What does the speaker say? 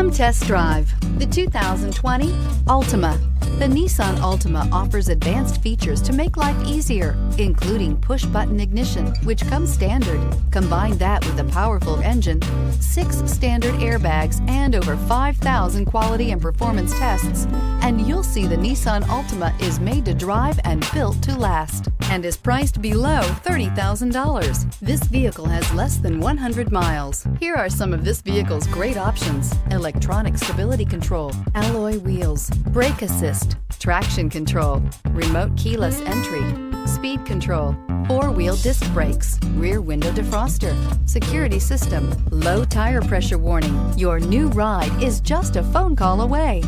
Come test drive the 2020 Altima. The Nissan Altima offers advanced features to make life easier, including push-button ignition, which comes standard. Combine that with a powerful engine, 6 standard airbags, and over 5,000 quality and performance tests, and you'll see the Nissan Altima is made to drive and built to last, and is priced below $30,000. This vehicle has less than 100 miles. Here are some of this vehicle's great options: electronic stability control, alloy wheels, brake assist, traction control, remote keyless entry, speed control, 4-wheel disc brakes, rear window defroster, security system, low tire pressure warning. Your new ride is just a phone call away.